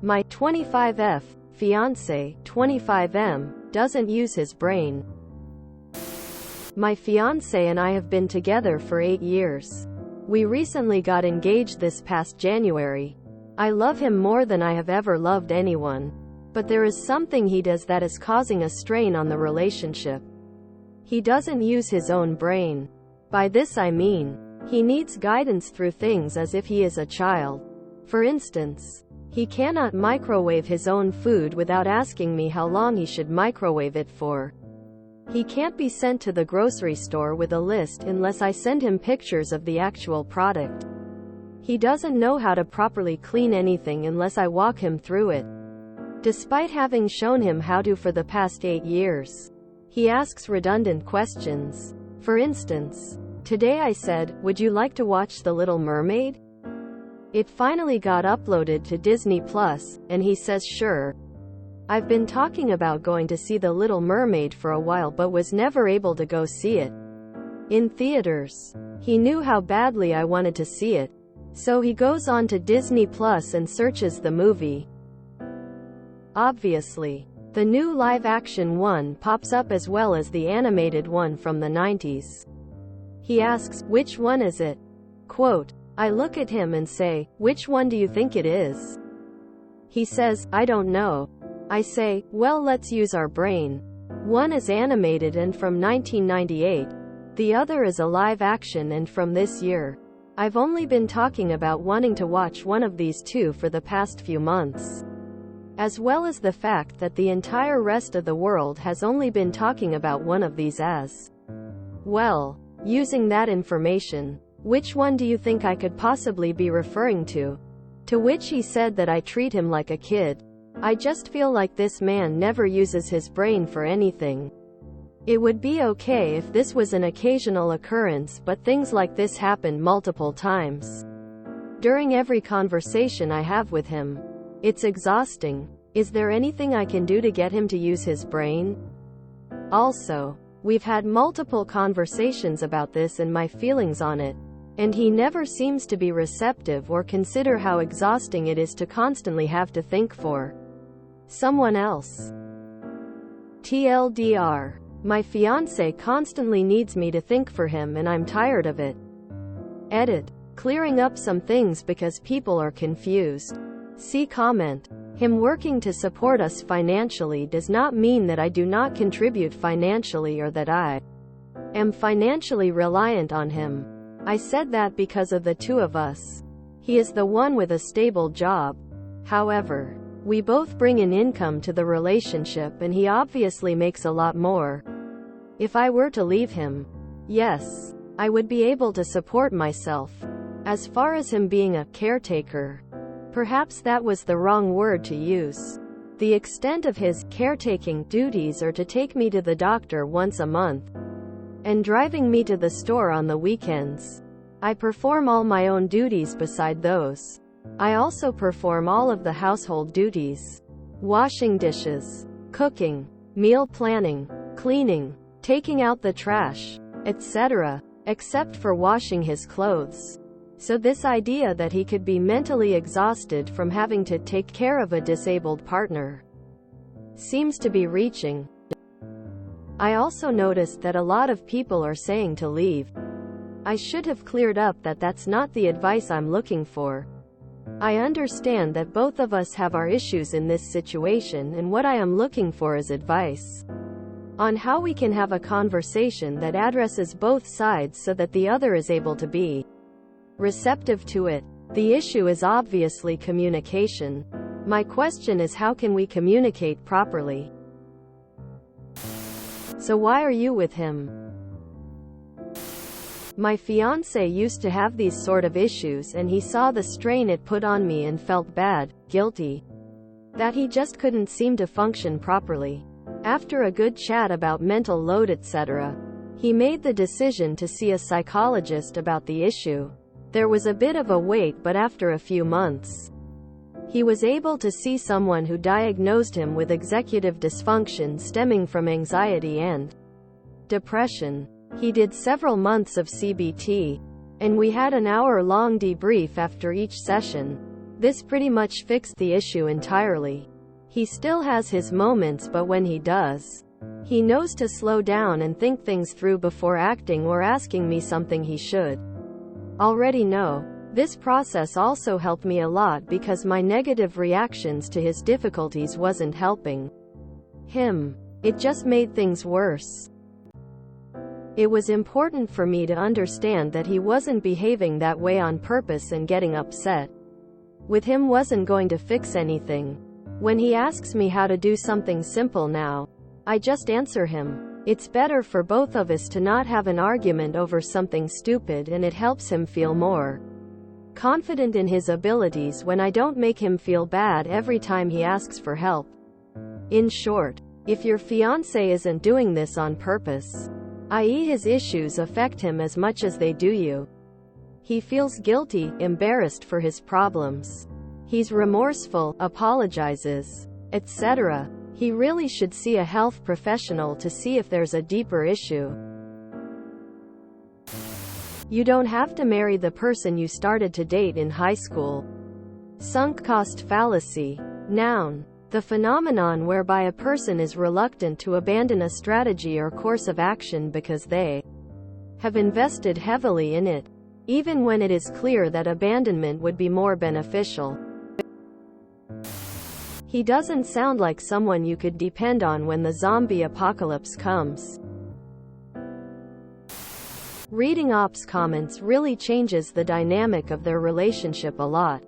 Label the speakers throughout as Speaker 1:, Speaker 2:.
Speaker 1: My 25F fiancé, 25M, doesn't use his brain. My fiancé and I have been together for 8 years. We recently got engaged this past January. I love him more than I have ever loved anyone. But there is something he does that is causing a strain on the relationship. He doesn't use his own brain. By this I mean, he needs guidance through things as if he is a child. For instance, he cannot microwave his own food without asking me how long he should microwave it for. He can't be sent to the grocery store with a list unless I send him pictures of the actual product. He doesn't know how to properly clean anything unless I walk him through it. Despite having shown him how to for the past 8 years, he asks redundant questions. For instance, today I said, "Would you like to watch The Little Mermaid?" It finally got uploaded to Disney Plus, and he says sure. I've been talking about going to see The Little Mermaid for a while but was never able to go see it in theaters. He knew how badly I wanted to see it, so he goes on to Disney Plus and searches the movie. Obviously, the new live-action one pops up as well as the animated one from the 90s. He asks, "Which one is it?" Quote, I look at him and say, "Which one do you think it is?" He says, "I don't know." I say, "Well, let's use our brain. One is animated and from 1998. The other is a live action and from this year. I've only been talking about wanting to watch one of these two for the past few months. As well as the fact that the entire rest of the world has only been talking about one of these as well. Using that information, which one do you think I could possibly be referring to?" To which he said that I treat him like a kid. I just feel like this man never uses his brain for anything. It would be okay if this was an occasional occurrence, but things like this happen multiple times during every conversation I have with him. It's exhausting. Is there anything I can do to get him to use his brain? Also, we've had multiple conversations about this and my feelings on it, and he never seems to be receptive or consider how exhausting it is to constantly have to think for someone else. TLDR. My fiancé constantly needs me to think for him and I'm tired of it. Edit. Clearing up some things because people are confused. See comment. Him working to support us financially does not mean that I do not contribute financially or that I am financially reliant on him. I said that because of the two of us. He is the one with a stable job. However, we both bring an income to the relationship and he obviously makes a lot more. If I were to leave him, yes, I would be able to support myself. As far as him being a caretaker, perhaps that was the wrong word to use. The extent of his caretaking duties are to take me to the doctor once a month and driving me to the store on the weekends. I perform all my own duties beside those. I also perform all of the household duties. Washing dishes, cooking, meal planning, cleaning, taking out the trash, etc., except for washing his clothes. So this idea that he could be mentally exhausted from having to take care of a disabled partner seems to be reaching. I also noticed that a lot of people are saying to leave. I should have cleared up that that's not the advice I'm looking for. I understand that both of us have our issues in this situation, and what I am looking for is advice on how we can have a conversation that addresses both sides so that the other is able to be receptive to it. The issue is obviously communication. My question is, how can we communicate properly? So why are you with him? My fiancé used to have these sort of issues and he saw the strain it put on me and felt bad, guilty, that he just couldn't seem to function properly. After a good chat about mental load etc., he made the decision to see a psychologist about the issue. There was a bit of a wait, but after a few months, he was able to see someone who diagnosed him with executive dysfunction stemming from anxiety and depression. He did several months of CBT, and we had an hour-long debrief after each session. This pretty much fixed the issue entirely. He still has his moments, but when he does, he knows to slow down and think things through before acting or asking me something he should already know. This process also helped me a lot because my negative reactions to his difficulties wasn't helping him. It just made things worse. It was important for me to understand that he wasn't behaving that way on purpose, and getting upset with him wasn't going to fix anything. When he asks me how to do something simple now, I just answer him. It's better for both of us to not have an argument over something stupid, and it helps him feel more confident in his abilities when I don't make him feel bad every time he asks for help. In short, if your fiancé isn't doing this on purpose, i.e. his issues affect him as much as they do you, he feels guilty, embarrassed for his problems, he's remorseful, apologizes, etc., he really should see a health professional to see if there's a deeper issue. You don't have to marry the person you started to date in high school. Sunk cost fallacy. Noun. The phenomenon whereby a person is reluctant to abandon a strategy or course of action because they have invested heavily in it, even when it is clear that abandonment would be more beneficial. He doesn't sound like someone you could depend on when the zombie apocalypse comes. Reading Ops comments really changes the dynamic of their relationship a lot.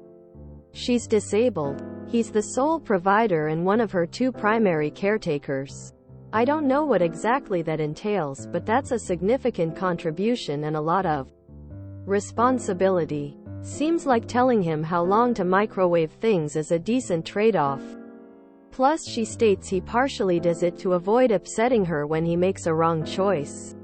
Speaker 1: She's disabled. He's the sole provider and one of her two primary caretakers. I don't know what exactly that entails, but that's a significant contribution and a lot of responsibility. Seems like telling him how long to microwave things is a decent trade-off. Plus, she states he partially does it to avoid upsetting her when he makes a wrong choice.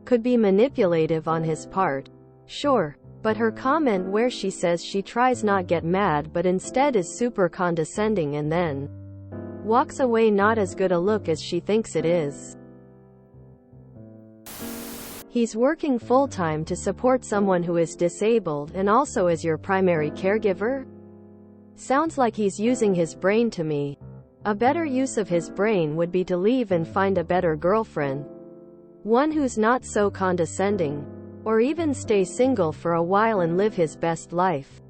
Speaker 1: Could be manipulative on his part. Sure. But her comment where she says she tries not get mad but instead is super condescending and then walks away not as good a look as she thinks it is. He's working full-time to support someone who is disabled and also as your primary caregiver? Sounds like he's using his brain to me. A better use of his brain would be to leave and find a better girlfriend. One who's not so condescending. Or even stay single for a while and live his best life.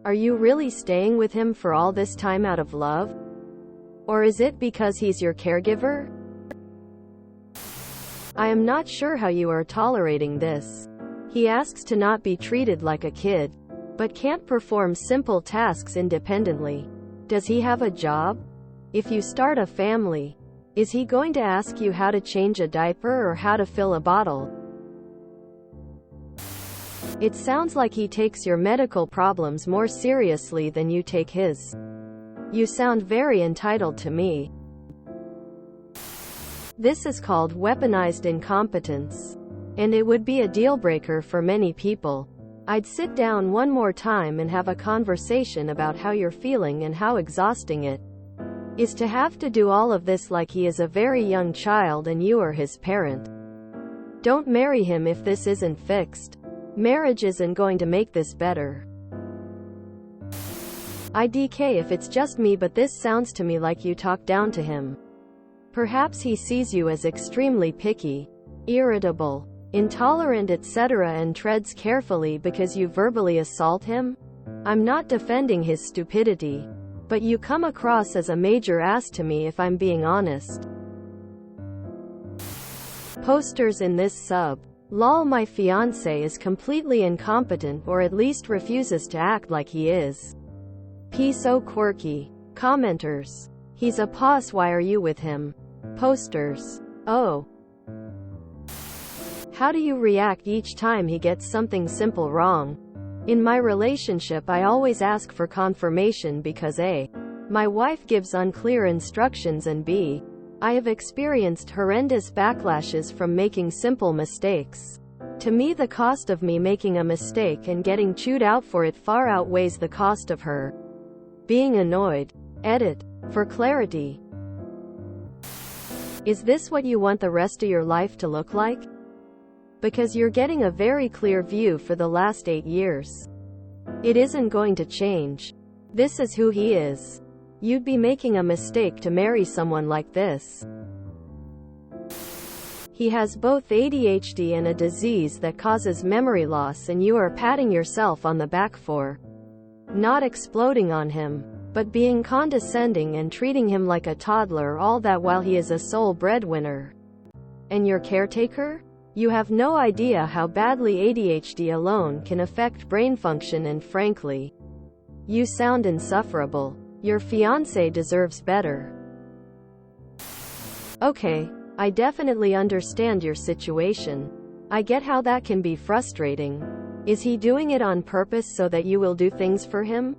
Speaker 1: Are you really staying with him for all this time out of love? Or is it because he's your caregiver? I am not sure how you are tolerating this. He asks to not be treated like a kid, but can't perform simple tasks independently. Does he have a job? If you start a family, is he going to ask you how to change a diaper or how to fill a bottle? It sounds like he takes your medical problems more seriously than you take his. You sound very entitled to me. This is called weaponized incompetence. And it would be a deal breaker for many people. I'd sit down one more time and have a conversation about how you're feeling and how exhausting it is to have to do all of this like he is a very young child and you are his parent. Don't marry him if this isn't fixed. Marriage isn't going to make this better. IDK if it's just me, but this sounds to me like you talk down to him. Perhaps he sees you as extremely picky, irritable, intolerant, etc. and treads carefully because you verbally assault him? I'm not defending his stupidity, but you come across as a major ass to me if I'm being honest. Posters in this sub. Lol, my fiancé is completely incompetent or at least refuses to act like he is. P so quirky. Commenters. He's a puss, why are you with him? Posters. Oh. How do you react each time he gets something simple wrong? In my relationship I always ask for confirmation because A. my wife gives unclear instructions and B. I have experienced horrendous backlashes from making simple mistakes. To me, the cost of me making a mistake and getting chewed out for it far outweighs the cost of her being annoyed. Edit. For clarity. Is this what you want the rest of your life to look like? Because you're getting a very clear view for the last 8 years. It isn't going to change. This is who he is. You'd be making a mistake to marry someone like this. He has both ADHD and a disease that causes memory loss, and you are patting yourself on the back for not exploding on him, but being condescending and treating him like a toddler, all that while he is a sole breadwinner and your caretaker? You have no idea how badly ADHD alone can affect brain function, and frankly, you sound insufferable. Your fiancé deserves better. Okay, I definitely understand your situation. I get how that can be frustrating. Is he doing it on purpose so that you will do things for him?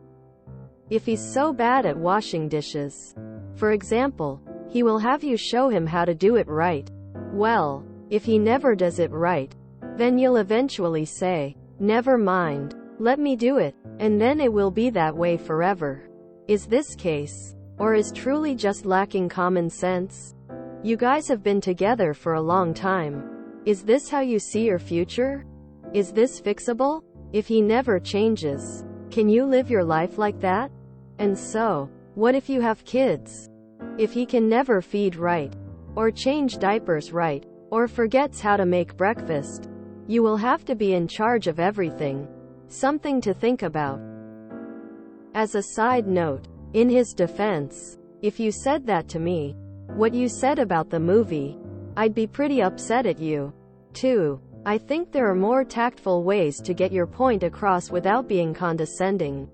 Speaker 1: If he's so bad at washing dishes, for example, he will have you show him how to do it right. Well, if he never does it right, then you'll eventually say, "Never mind, let me do it," and then it will be that way forever. Is this case, or is truly just lacking common sense? You guys have been together for a long time. Is this how you see your future? Is this fixable? If he never changes, can you live your life like that? And so, what if you have kids? If he can never feed right, or change diapers right, or forgets how to make breakfast, you will have to be in charge of everything. Something to think about. As a side note, in his defense, if you said that to me, what you said about the movie, I'd be pretty upset at you, too. I think there are more tactful ways to get your point across without being condescending.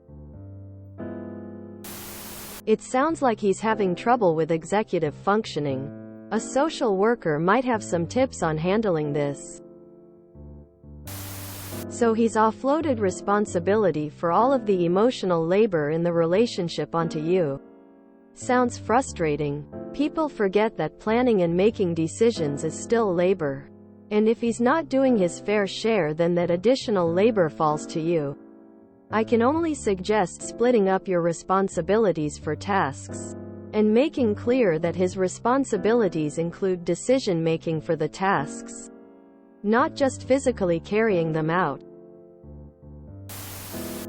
Speaker 1: It sounds like he's having trouble with executive functioning. A social worker might have some tips on handling this. So he's offloaded responsibility for all of the emotional labor in the relationship onto you. Sounds frustrating. People forget that planning and making decisions is still labor. And if he's not doing his fair share, then that additional labor falls to you. I can only suggest splitting up your responsibilities for tasks, and making clear that his responsibilities include decision-making for the tasks, not just physically carrying them out.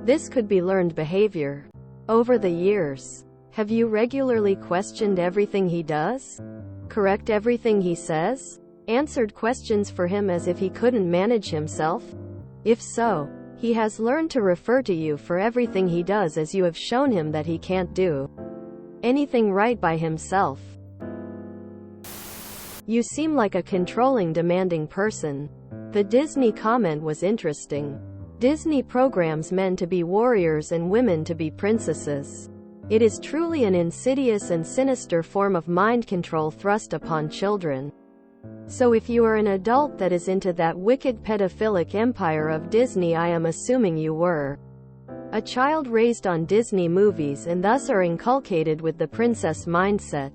Speaker 1: This could be learned behavior. Over the years, have you regularly questioned everything he does? Correct everything he says? Answered questions for him as if he couldn't manage himself? If so, he has learned to refer to you for everything he does, as you have shown him that he can't do anything right by himself. You seem like a controlling, demanding person. The Disney comment was interesting. Disney programs men to be warriors and women to be princesses. It is truly an insidious and sinister form of mind control thrust upon children. So if you are an adult that is into that wicked pedophilic empire of Disney, I am assuming you were a child raised on Disney movies and thus are inculcated with the princess mindset.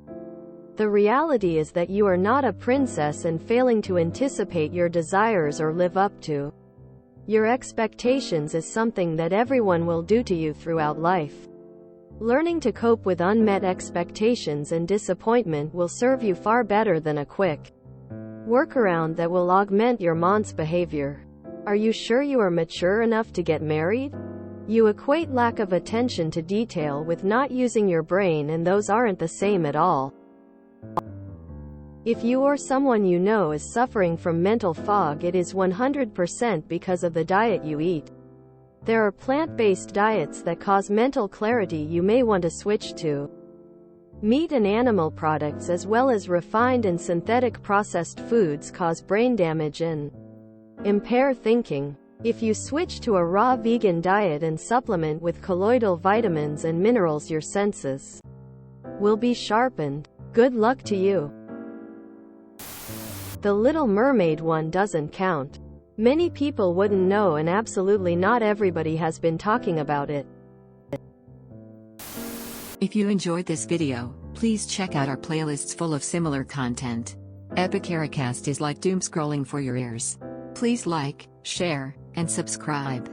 Speaker 1: The reality is that you are not a princess, and failing to anticipate your desires or live up to your expectations is something that everyone will do to you throughout life. Learning to cope with unmet expectations and disappointment will serve you far better than a quick workaround that will augment your month's behavior. Are you sure you are mature enough to get married? You equate lack of attention to detail with not using your brain, and those aren't the same at all. If you or someone you know is suffering from mental fog, it is 100% because of the diet you eat. There are plant-based diets that cause mental clarity you may want to switch to. Meat and animal products, as well as refined and synthetic processed foods, cause brain damage and impair thinking. If you switch to a raw vegan diet and supplement with colloidal vitamins and minerals, your senses will be sharpened. Good luck to you. The Little Mermaid one doesn't count. Many people wouldn't know, and absolutely not everybody has been talking about it.
Speaker 2: If you enjoyed this video, please check out our playlists full of similar content. Epicaricast is like doom scrolling for your ears. Please like, share, and subscribe.